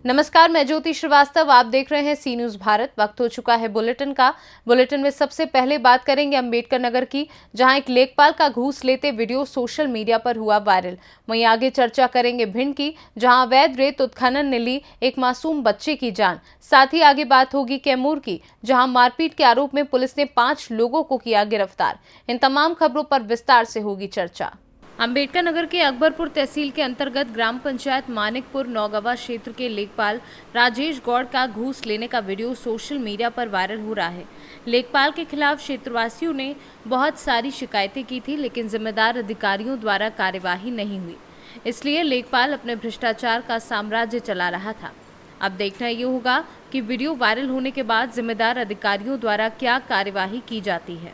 नमस्कार, मैं ज्योति श्रीवास्तव। आप देख रहे हैं सी न्यूज भारत। वक्त हो चुका है बुलेटिन का। बुलेटिन में सबसे पहले बात करेंगे अंबेडकर नगर की, जहां एक लेखपाल का घूस लेते वीडियो सोशल मीडिया पर हुआ वायरल। वहीं आगे चर्चा करेंगे भिंड की, जहां अवैध रेत उत्खनन ने ली एक मासूम बच्चे की जान। साथ ही आगे बात होगी कैमूर की, जहां मारपीट के आरोप में पुलिस ने 5 लोगों को किया गिरफ्तार। इन तमाम खबरों पर विस्तार से होगी चर्चा। अंबेडकर नगर के अकबरपुर तहसील के अंतर्गत ग्राम पंचायत मानिकपुर नौगवा क्षेत्र के लेखपाल राजेश गौड़ का घूस लेने का वीडियो सोशल मीडिया पर वायरल हो रहा है। लेखपाल के खिलाफ क्षेत्रवासियों ने बहुत सारी शिकायतें की थी, लेकिन जिम्मेदार अधिकारियों द्वारा कार्यवाही नहीं हुई। इसलिए लेखपाल अपने भ्रष्टाचार का साम्राज्य चला रहा था। अब देखना ये होगा कि वीडियो वायरल होने के बाद जिम्मेदार अधिकारियों द्वारा क्या कार्यवाही की जाती है।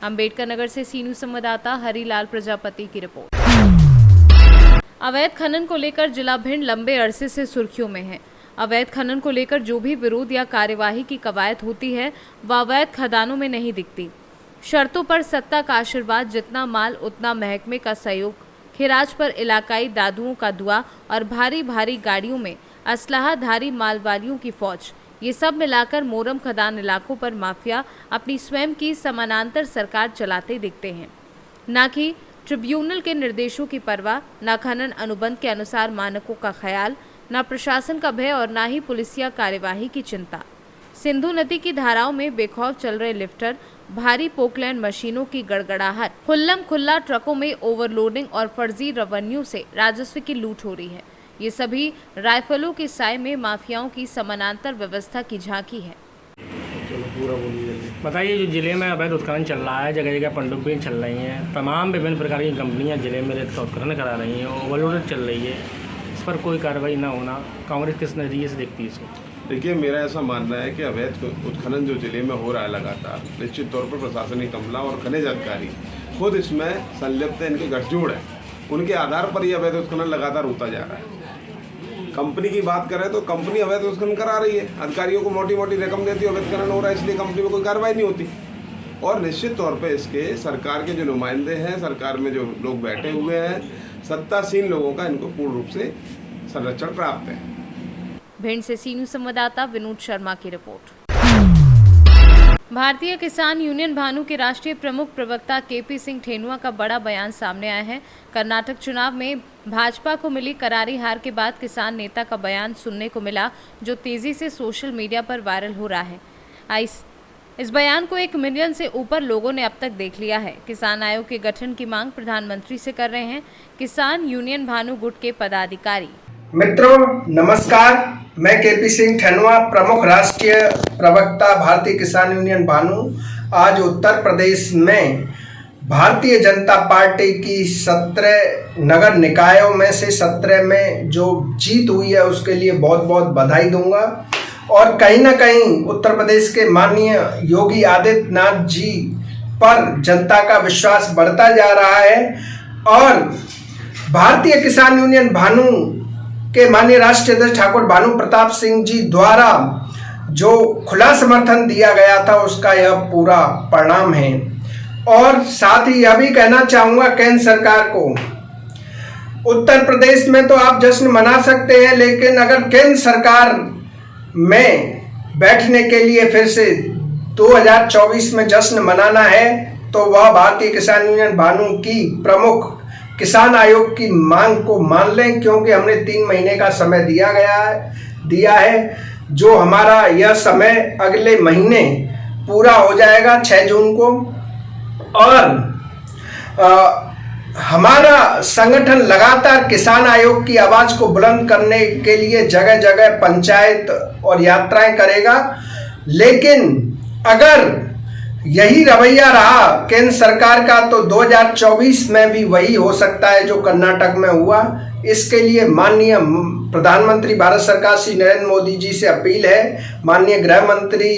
अंबेडकर नगर से सी न्यूज संवाददाता हरिलाल प्रजापति की रिपोर्ट। अवैध खनन को लेकर जिला भिंड लंबे अरसे से सुर्खियों में है। अवैध खनन को लेकर जो भी विरोध या कार्यवाही की कवायद होती है, वह अवैध खदानों में नहीं दिखती। शर्तों पर सत्ता का आशीर्वाद, जितना माल उतना महकमे का सहयोग, खिराज पर इलाकाई दादुओं का दुआ और भारी भारी गाड़ियों में असलाहाधारी मालवालियों की फौज, ये सब मिलाकर मोरम खदान इलाकों पर माफिया अपनी स्वयं की समानांतर सरकार चलाते दिखते हैं। न कि ट्रिब्यूनल के निर्देशों की परवाह, न खनन अनुबंध के अनुसार मानकों का ख्याल, न प्रशासन का भय और न ही पुलिसिया कार्यवाही की चिंता। सिंधु नदी की धाराओं में बेखौफ चल रहे लिफ्टर, भारी पोकलैंड मशीनों की गड़गड़ाहट, खुल्लम खुल्ला ट्रकों में ओवरलोडिंग और फर्जी रेवेन्यू से राजस्व की लूट हो रही है। ये सभी राइफलों के साए में माफियाओं की समानांतर व्यवस्था की झांकी है। बताइए, जो जिले में अवैध उत्खनन चल रहा है, जगह जगह पनडुब्बियाँ चल रही हैं, तमाम विभिन्न प्रकार की कंपनियां जिले में रेत का उत्खनन करा रही हैं, ओवरलोडेड चल रही है, इस पर कोई कार्रवाई ना होना, कांग्रेस किस नज़रिए से देखती है इसको? देखिए, मेरा ऐसा मानना है कि अवैध उत्खनन जो जिले में हो रहा है लगातार, निश्चित तौर पर प्रशासनिक अमला और खनिज अधिकारी खुद इसमें संलिप्त है, इनके गठजोड़ है, उनके आधार पर यह अवैध उत्खनन लगातार होता जा रहा है। कंपनी की बात करें तो कंपनी अवैध उत्खनन करा रही है, अधिकारियों को मोटी मोटी रकम देती है, अवैध उत्खनन हो रहा है, इसलिए कंपनी में कोई कार्रवाई नहीं होती। और निश्चित तौर पे इसके सरकार के जो नुमाइंदे हैं, सरकार में जो लोग बैठे हुए हैं, सत्तासीन लोगों का इनको पूर्ण रूप से संरक्षण प्राप्त है। भिंड से सी न्यूज संवाददाता विनोद शर्मा की रिपोर्ट। भारतीय किसान यूनियन भानु के राष्ट्रीय प्रमुख प्रवक्ता केपी सिंह ठेनुआ का बड़ा बयान सामने आया है। कर्नाटक चुनाव में भाजपा को मिली करारी हार के बाद किसान नेता का बयान सुनने को मिला, जो तेजी से सोशल मीडिया पर वायरल हो रहा है। इस बयान को 1 मिलियन से ऊपर लोगों ने अब तक देख लिया है। किसान आयोग के गठन की मांग प्रधानमंत्री से कर रहे हैं किसान यूनियन भानु गुट के पदाधिकारी। मित्रों नमस्कार, मैं केपी सिंह ठेनुआ, प्रमुख राष्ट्रीय प्रवक्ता भारतीय किसान यूनियन भानु। आज उत्तर प्रदेश में भारतीय जनता पार्टी की 17 नगर निकायों में से 17 में जो जीत हुई है उसके लिए बहुत बहुत बधाई दूंगा। और कहीं ना कहीं उत्तर प्रदेश के माननीय योगी आदित्यनाथ जी पर जनता का विश्वास बढ़ता जा रहा है। और भारतीय किसान यूनियन भानु के माननीय राष्ट्रीय अध्यक्ष ठाकुर भानु प्रताप सिंह जी द्वारा जो खुला समर्थन दिया गया था, उसका यह पूरा परिणाम है। और साथ ही यह भी कहना चाहूंगा केंद्र सरकार को, उत्तर प्रदेश में तो आप जश्न मना सकते हैं, लेकिन अगर केंद्र सरकार में बैठने के लिए फिर से 2024 में जश्न मनाना है, तो वह भारतीय किसान यूनियन भानु की प्रमुख किसान आयोग की मांग को मान लें, क्योंकि हमने 3 महीने का समय दिया है, जो हमारा यह समय अगले महीने पूरा हो जाएगा 6 जून को। और हमारा संगठन लगातार किसान आयोग की आवाज को बुलंद करने के लिए जगह जगह पंचायत और यात्राएं करेगा। लेकिन अगर यही रवैया रहा केंद्र सरकार का, तो 2024 में भी वही हो सकता है जो कर्नाटक में हुआ। इसके लिए माननीय प्रधानमंत्री भारत सरकार श्री नरेंद्र मोदी जी से अपील है, माननीय गृह मंत्री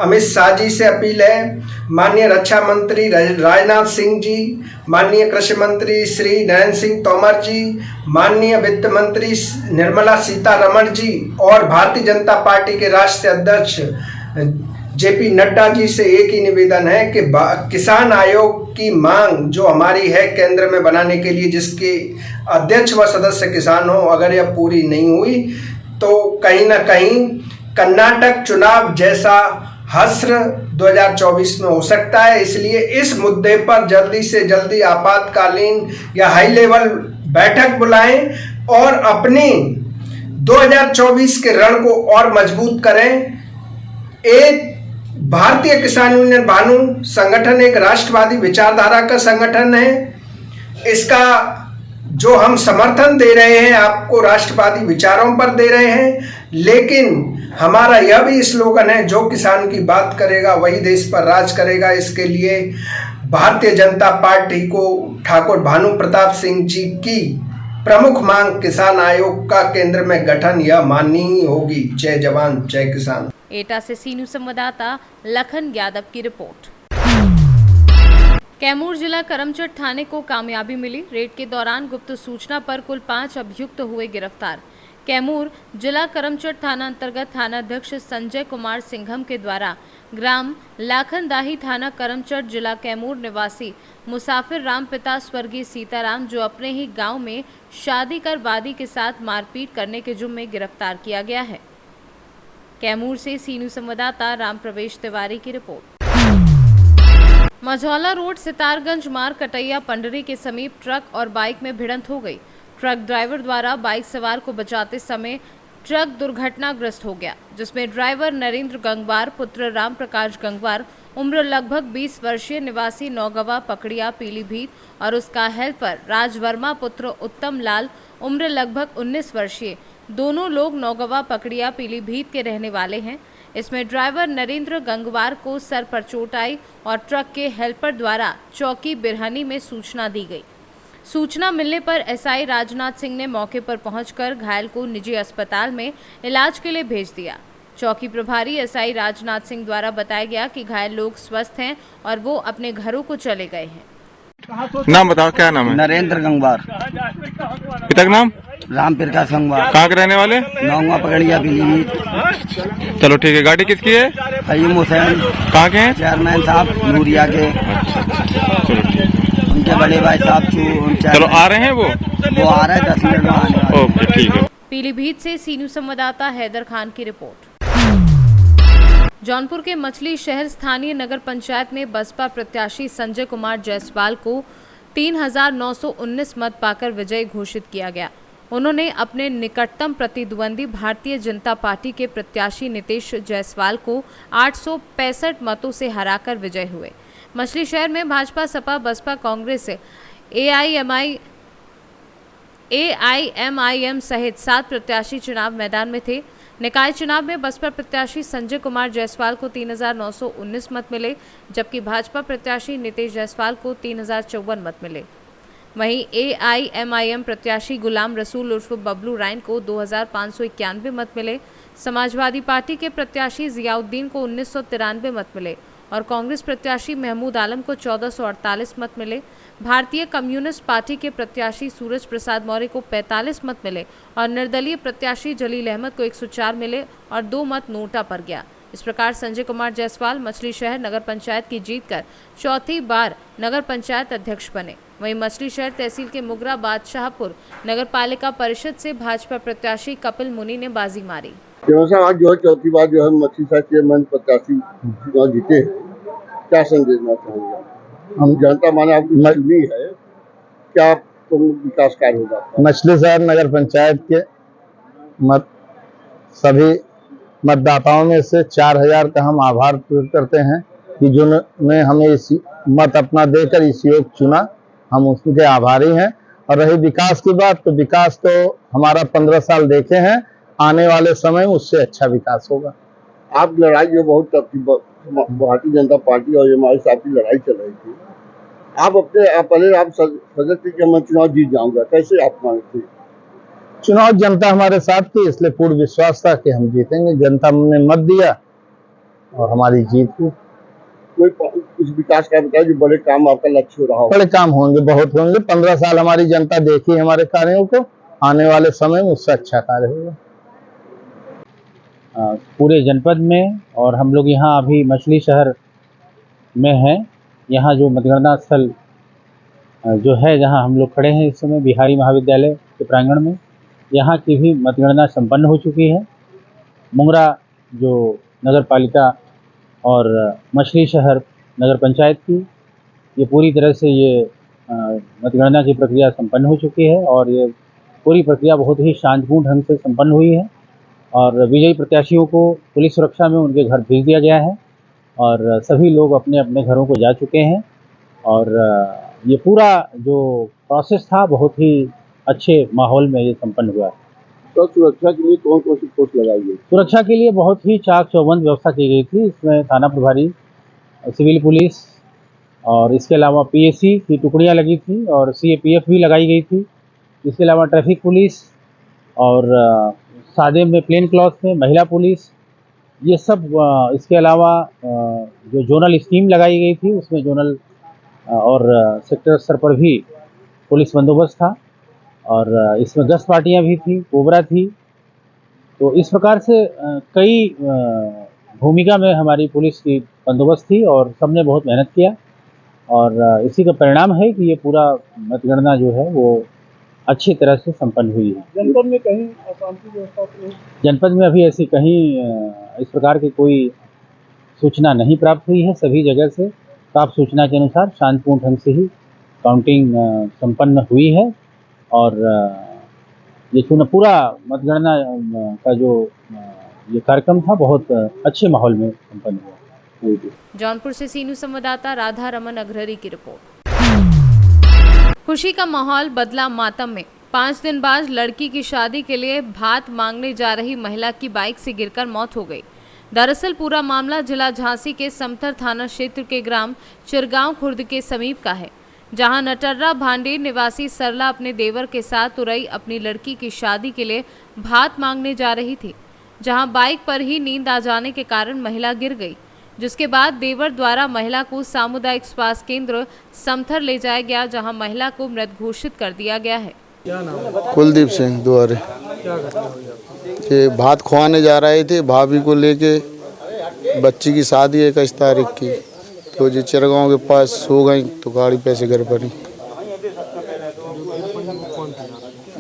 अमित शाह जी से अपील है, माननीय रक्षा मंत्री राजनाथ सिंह जी, माननीय कृषि मंत्री श्री नरेंद्र सिंह तोमर जी, माननीय वित्त मंत्री निर्मला सीतारमण जी और भारतीय जनता पार्टी के राष्ट्रीय अध्यक्ष जेपी नड्डा जी से एक ही निवेदन है कि किसान आयोग की मांग जो हमारी है केंद्र में बनाने के लिए, जिसके अध्यक्ष व सदस्य किसान हो, अगर यह पूरी नहीं हुई तो कहीं ना कहीं कर्नाटक चुनाव जैसा हश्र 2024 में हो सकता है। इसलिए इस मुद्दे पर जल्दी से जल्दी आपातकालीन या हाई लेवल बैठक बुलाएं और अपनी 2024 के रण को और मजबूत करें। एक भारतीय किसान यूनियन भानु संगठन एक राष्ट्रवादी विचारधारा का संगठन है। इसका जो हम समर्थन दे रहे हैं आपको राष्ट्रवादी विचारों पर दे रहे हैं, लेकिन हमारा यह भी स्लोगन है, जो किसान की बात करेगा वही देश पर राज करेगा। इसके लिए भारतीय जनता पार्टी को ठाकुर भानु प्रताप सिंह जी की प्रमुख मांग किसान आयोग का केंद्र में गठन यह माननी ही होगी। जय जवान जय किसान। एटा से सी न्यूज संवाददाता लखन यादव की रिपोर्ट। कैमूर जिला करमचट थाने को कामयाबी मिली। रेड के दौरान गुप्त सूचना पर कुल 5 अभियुक्त हुए गिरफ्तार। कैमूर जिला करमचट थाना अंतर्गत थानाध्यक्ष संजय कुमार सिंघम के द्वारा ग्राम लाखनदाही थाना करमचट जिला कैमूर निवासी मुसाफिर राम पिता स्वर्गीय सीताराम, जो अपने ही गांव में शादी कर वादी के साथ मारपीट करने के जुर्म में गिरफ्तार किया गया है। कैमूर से सी न्यूज संवाददाता राम प्रवेश तिवारी की रिपोर्ट। मझौला रोड सितारगंज मार्ग कटैया पंडरी के समीप ट्रक और बाइक में भिड़ंत हो गई। ट्रक ड्राइवर द्वारा बाइक सवार को बचाते समय ट्रक दुर्घटनाग्रस्त हो गया, जिसमें ड्राइवर नरेंद्र गंगवार पुत्र राम प्रकाश गंगवार उम्र लगभग 20 वर्षीय निवासी नौगवा पकड़िया पीलीभीत और उसका हेल्पर राज वर्मा पुत्र उत्तम लाल उम्र लगभग 19 वर्षीय, दोनों लोग नौगवा पकड़िया पीलीभीत के रहने वाले हैं। इसमें ड्राइवर नरेंद्र गंगवार को सर पर चोट आई और ट्रक के हेल्पर द्वारा चौकी बिरहनी में सूचना दी गई। सूचना मिलने पर एसआई राजनाथ सिंह ने मौके पर पहुंचकर घायल को निजी अस्पताल में इलाज के लिए भेज दिया। चौकी प्रभारी एसआई राजनाथ सिंह द्वारा बताया गया कि घायल लोग स्वस्थ हैं और वो अपने घरों को चले गए हैं। नाम बताओ, क्या नाम है? नरेंद्र गंगवार। पिता का नाम? राम प्रकाश गंगवार। कहाँ के रहने वाले? नौवा पकड़िया पीलीभीत। चलो ठीक है। गाड़ी किसकी है? फहीम हुसैन। कहाँ के हैं? चेयरमैन साहब नूरिया के। चलो ठीक है। उनके बड़े भाई साहब चलो आ रहे हैं वो आ रहे हैं 10 मिनट में आने वाले। ओके ठीक है। पीलीभीत से सी न्यूज संवाददाता हैदर खान की रिपोर्ट। जौनपुर के मछली शहर स्थानीय नगर पंचायत में बसपा प्रत्याशी संजय कुमार जायसवाल को 3,919 मत पाकर विजयी घोषित किया गया। उन्होंने अपने निकटतम प्रतिद्वंदी भारतीय जनता पार्टी के प्रत्याशी नितेश जायसवाल को 865 मतों से हराकर विजय हुए। मछली शहर में भाजपा, सपा, बसपा, कांग्रेस, एआईएमआईएम सहित 7 प्रत्याशी चुनाव मैदान में थे। निकाय चुनाव में बसपा प्रत्याशी संजय कुमार जायसवाल को 3,919 मत मिले, जबकि भाजपा प्रत्याशी नितेश जायसवाल को 3,054 मत मिले। वहीं एआईएमआईएम प्रत्याशी गुलाम रसूल उर्फ बबलू राइन को 2,591 मत मिले। समाजवादी पार्टी के प्रत्याशी जियाउद्दीन को 1,993 मत मिले और कांग्रेस प्रत्याशी महमूद आलम को 1,448 मत मिले। भारतीय कम्युनिस्ट पार्टी के प्रत्याशी सूरज प्रसाद मौर्य को 45 मत मिले और निर्दलीय प्रत्याशी जलील अहमद को 104 मिले और 2 मत नोटा पर गया। इस प्रकार संजय कुमार जायसवाल मछली शहर नगर पंचायत की जीतकर चौथी बार नगर पंचायत अध्यक्ष बने। वहीं मछली शहर तहसील के मुगरा बादशाहपुर नगर पालिका परिषद से भाजपा प्रत्याशी कपिल मुनि ने बाजी मारी। आज जो है चौथी बार जो है मछली शहर चेयरमैन प्रत्याशी जीते, क्या संदेश देना चाहेंगे? हम जनता माने आपकी मजबूरी है, क्या विकास कार्य होगा? मछली शहर नगर पंचायत के सभी मतदाताओं में से 4,000 का हम आभार व्यक्त करते हैं कि जिन्होंने हमें इस मत अपना देकर इस योग चुना, हम उसके आभारी हैं। और रही विकास की बात, तो विकास तो हमारा 15 साल देखे हैं, आने वाले समय में उससे अच्छा विकास होगा। आप लड़ाई जो बहुत भारतीय जनता पार्टी और हमारे साथ की लड़ाई चल रही थी, आप पहले आप सदस्य के मैं चुनाव जीत जाऊंगा, कैसे आप मानते? चुनाव जनता हमारे साथ थी, इसलिए पूर्ण विश्वास था कि हम जीतेंगे। जनता ने मत दिया और हमारी जीत हुई। कोई कुछ विकास का बताया जो बड़े काम आपका लक्ष्य हो रहा हो? बड़े काम होंगे, बहुत होंगे। 15 साल हमारी जनता देखी हमारे कार्यों को, आने वाले समय में उससे अच्छा कार्य होगा। पूरे जनपद में और हम लोग यहाँ अभी मछली शहर में हैं। यहाँ जो मतगणना स्थल जो है, जहाँ हम लोग खड़े हैं इस समय बिहारी महाविद्यालय के प्रांगण में, यहाँ की भी मतगणना संपन्न हो चुकी है। मुंगरा जो नगर पालिका और मछली शहर नगर पंचायत की ये पूरी तरह से ये मतगणना की प्रक्रिया संपन्न हो चुकी है और ये पूरी प्रक्रिया बहुत ही शांतिपूर्ण ढंग से संपन्न हुई है और विजयी प्रत्याशियों को पुलिस सुरक्षा में उनके घर भेज दिया गया है और सभी लोग अपने अपने घरों को जा चुके हैं और ये पूरा जो प्रोसेस था बहुत ही अच्छे माहौल में ये संपन्न हुआ है। तो सुरक्षा के लिए कौन कौन सी फोर्स लगाई गई? सुरक्षा के लिए बहुत ही चाक चौबंद व्यवस्था की गई थी। इसमें थाना प्रभारी, सिविल पुलिस और इसके अलावा पीएसी की टुकड़ियां लगी थी और सीएपीएफ भी लगाई गई थी। इसके अलावा ट्रैफिक पुलिस और सादे में प्लेन क्लॉथ में महिला पुलिस, ये सब इसके अलावा जो जोनल स्कीम लगाई गई थी उसमें जोनल और सेक्टर स्तर पर भी पुलिस बंदोबस्त था और इसमें गश्त पार्टियां भी थी, कोबरा थी। तो इस प्रकार से कई भूमिका में हमारी पुलिस की बंदोबस्त थी और सबने बहुत मेहनत किया और इसी का परिणाम है कि ये पूरा मतगणना जो है वो अच्छी तरह से संपन्न हुई है। जनपद में कहीं अशांति व्यवस्था तो जनपद में अभी ऐसी कहीं इस प्रकार की कोई सूचना नहीं प्राप्त हुई है। सभी जगह से प्राप्त सूचना के अनुसार शांतिपूर्ण ढंग से ही काउंटिंग संपन्न हुई है और ये पूरा मतगणना का जो ये कार्यक्रम था बहुत अच्छे माहौल में संपन्न हुआ। जौनपुर से सीनू संवाददाता राधा रमन अग्रहरी की रिपोर्ट। खुशी का माहौल बदला मातम में। 5 दिन बाद लड़की की शादी के लिए भात मांगने जा रही महिला की बाइक से गिरकर मौत हो गई। दरअसल पूरा मामला जिला झांसी के समथर थाना क्षेत्र के ग्राम चिरगांव खुर्द के समीप का है, जहां नटर्रा भांडेर निवासी सरला अपने देवर के साथ तुरई अपनी लड़की की शादी के लिए भात मांगने जा रही थी, जहां बाइक पर ही नींद आ जाने के कारण महिला गिर गई, जिसके बाद देवर द्वारा महिला को सामुदायिक स्वास्थ्य केंद्र समथर ले जाया गया, जहां महिला को मृत घोषित कर दिया गया है। कुलदीप सिंह दुआरे ये भात खुआने जा रहे थे, भाभी को लेके। बच्ची की शादी है 21 तारीख की, तो जी चिरगांव के पास सो गई तो गाड़ी पैसे घर पर ही।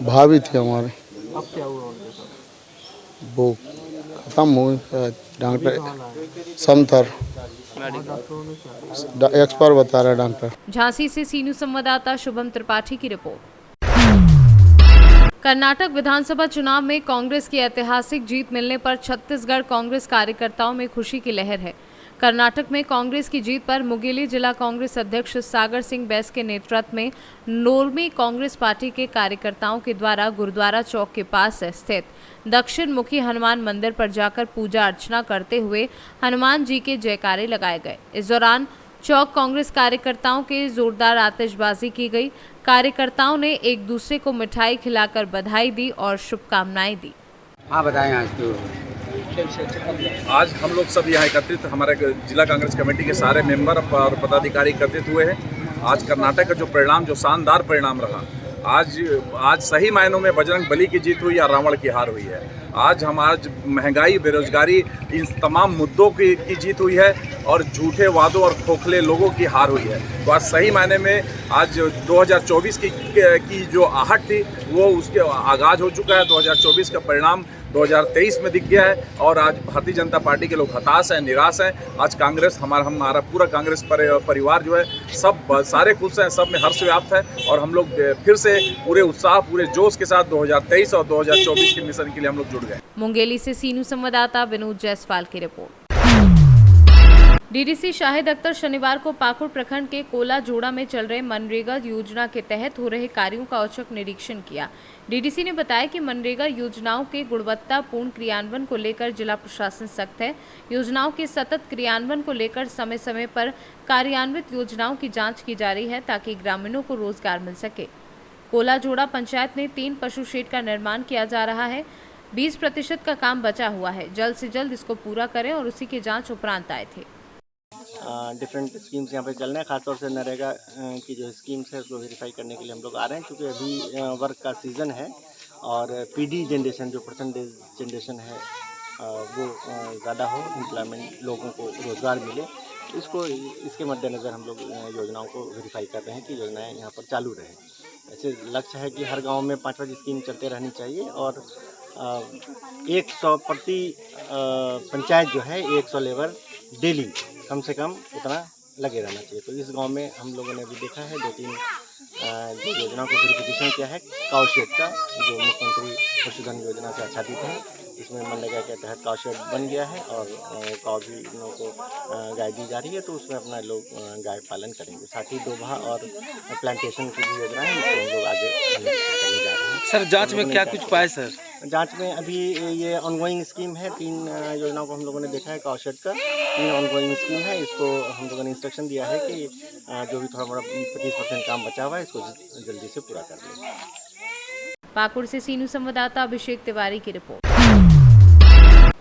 भाभी थी हमारे। वो खत्म हुई डॉक्टर समथर एक्सपर्ट बता रहा है डॉक्टर। झांसी से सीनू संवाददाता शुभम त्रिपाठी की रिपोर्ट। कर्नाटक विधानसभा चुनाव में कांग्रेस की ऐतिहासिक जीत मिलने पर छत्तीसगढ़ कांग्रेस कार्यकर्ताओं में खुशी की लहर है। कर्नाटक में कांग्रेस की जीत पर मुंगेली जिला कांग्रेस अध्यक्ष सागर सिंह बैस के नेतृत्व में नोरमी कांग्रेस पार्टी के कार्यकर्ताओं के द्वारा गुरुद्वारा चौक के पास स्थित दक्षिण मुखी हनुमान मंदिर पर जाकर पूजा अर्चना करते हुए हनुमान जी के जयकारे लगाए गए। इस दौरान चौक कांग्रेस कार्यकर्ताओं के जोरदार आतिशबाजी की गई। कार्यकर्ताओं ने एक दूसरे को मिठाई खिलाकर बधाई दी और शुभकामनाएं दी। हाँ बताएं। आज हम लोग सब यहाँ एकत्रित, हमारे जिला कांग्रेस कमेटी के सारे मेंबर और पदाधिकारी एकत्रित हुए हैं। आज कर्नाटक का जो परिणाम, जो शानदार परिणाम रहा, आज सही मायनों में बजरंग बली की जीत हुई या रावण की हार हुई है। आज महंगाई, बेरोजगारी, इन तमाम मुद्दों की जीत हुई है और झूठे वादों और खोखले लोगों की हार हुई है। तो आज सही मायने में आज 2024 की जो आहट थी वो उसके आगाज हो चुका है। 2024 का परिणाम 2023 में दिख गया है और आज भारतीय जनता पार्टी के लोग हताश हैं, निराश हैं। आज कांग्रेस, हमारा पूरा कांग्रेस परिवार जो है सब सारे खुश हैं, सब में हर्ष व्याप्त है और हम लोग फिर से पूरे उत्साह, पूरे जोश के साथ 2023 और 2024 के मिशन के लिए हम लोग जुड़ गए। मुंगेली से सीनू संवाददाता विनोद जायसवाल की रिपोर्ट। डीडीसी शाहिद अख्तर शनिवार को पाकुड़ प्रखंड के कोला जोड़ा में चल रहे मनरेगा योजना के तहत हो रहे कार्यों का औचक निरीक्षण किया। डीडीसी ने बताया कि मनरेगा योजनाओं के गुणवत्तापूर्ण क्रियान्वयन को लेकर जिला प्रशासन सख्त है। योजनाओं के सतत क्रियान्वयन को लेकर समय समय पर कार्यान्वित योजनाओं की जांच की जा रही है ताकि ग्रामीणों को रोजगार मिल सके। कोला जोड़ा पंचायत में 3 पशु शेड का निर्माण किया जा रहा है। 20% का काम बचा हुआ है। जल्द से जल्द इसको पूरा करें और उसी की जाँच उपरांत आए थे। डिफरेंट स्कीम्स यहाँ पे चल रहे हैं, खासतौर से नरेगा की जो स्कीम्स है उसको वेरीफाई करने के लिए हम लोग आ रहे हैं, क्योंकि अभी वर्क का सीज़न है और पीडी जनरेशन, जो परसेंटेज जनरेशन है वो ज़्यादा हो, एम्प्लॉयमेंट, लोगों को रोज़गार मिले। इसके मद्देनज़र हम लोग योजनाओं को वेरीफाई कर रहे हैं कि योजनाएं यहाँ पर चालू रहें। ऐसे लक्ष्य है कि हर गांव में 5-5 स्कीम चलते रहनी चाहिए और 100 प्रति पंचायत जो है 100 लेबर डेली कम से कम उतना लगे रहना चाहिए। तो इस गांव में हम लोगों ने भी देखा है 2-3 जो योजनाओं को वेरिफिकेशन किया है। काउ शेड का जो मुख्यमंत्री पशुधन योजना से आच्छादित है, इसमें मनरेगा के तहत काउ शेड बन गया है और काउ भी लोगों को गाय दी जा रही है, तो उसमें अपना लोग गाय पालन करेंगे। साथ ही डोभा और प्लांटेशन की भी योजना है, इसको हम लोग आगे करने जा रहे हैं। सर जांच में क्या कुछ पाए सर? जांच में अभी ये ऑनगोइंग स्कीम है, 3 योजनाओं को हम लोगों ने देखा है। काउ शेड का 3 ऑनगोइंग स्कीम है, इसको हम लोगों ने इंस्ट्रक्शन दिया है कि जो भी थोड़ा मोड़ा 25% काम बचा हुआ है इसको जल्दी से पूरा कर दें। पाकुड़ से सीनू संवाददाता अभिषेक तिवारी की रिपोर्ट।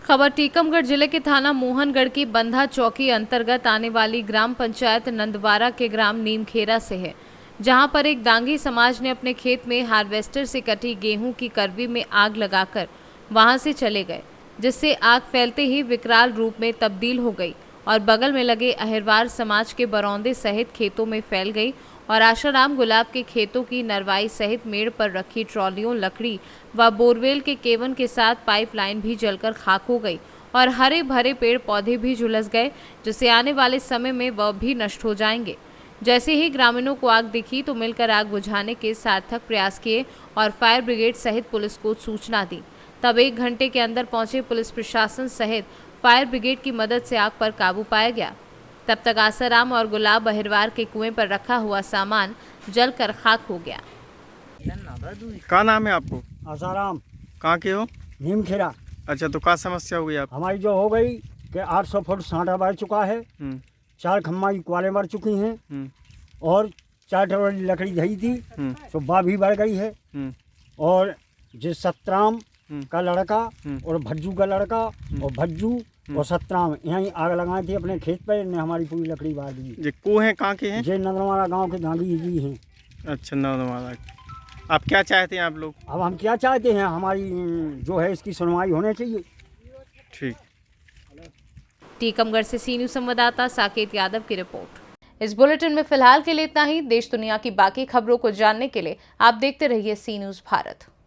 खबर टीकमगढ़ जिले के थाना मोहनगढ़ की बंधा चौकी अंतर्गत आने वाली ग्राम पंचायत नंदवारा के ग्राम नीमखेरा से है, जहां पर एक दांगी समाज ने अपने खेत में हार्वेस्टर से कटी गेहूं की करवी में आग लगाकर वहां से चले गए, जिससे आग फैलते ही विकराल रूप में तब्दील हो गई और बगल में लगे अहिरवार समाज के बरौंदे सहित खेतों में फैल गई और आशाराम गुलाब के खेतों की नरवाई सहित मेड़ पर रखी ट्रॉलियों, लकड़ी व बोरवेल के केवन के साथ पाइपलाइन भी जलकर खाक हो गई और हरे भरे पेड़ पौधे भी झुलस गए, जिससे आने वाले समय में वह भी नष्ट हो जाएंगे। जैसे ही ग्रामीणों को आग दिखी तो मिलकर आग बुझाने के सार्थक प्रयास किए और फायर ब्रिगेड सहित पुलिस को सूचना दी। तब 1 घंटे के अंदर पहुंचे पुलिस प्रशासन सहित फायर ब्रिगेड की मदद से आग पर काबू पाया गया। तब तक आसाराम और गुलाब अहिरवार के कुएं पर रखा हुआ सामान जलकर खाक हो गया। क्या नाम है आपको? आसाराम। कहाँ के हो? नीमखेरा। अच्छा, तो क्या समस्या हो गई आप? हमारी जो हो गई कि 800 फुट सांडा बढ़ चुका है, 4 खम्मा क्वालें बढ़ चुकी हैं और 4 टोकरी लकड़ी धई थी, सुब्बा भी बढ़ गई है। और जिस सतराम का लड़का और भज्जू का लड़का और भज्जू और सतराम यहीं आग लगाई थी अपने खेत पे, ने हमारी पूरी लकड़ी बार दी। ये कुएं कहाँ के हैं? ये नंदवारा गांव के दांगी जी हैं। अच्छा, नंदवारा। आप क्या चाहते हैं आप लोग? अब हम क्या चाहते हैं, हमारी जो है इसकी सुनवाई होनी चाहिए। ठीक। टीकमगढ़ से सीनू संवाददाता साकेत यादव की रिपोर्ट। इस बुलेटिन में फिलहाल के लिए इतना ही। देश दुनिया की बाकी खबरों को जानने के लिए आप देखते रहिए सी न्यूज़ भारत।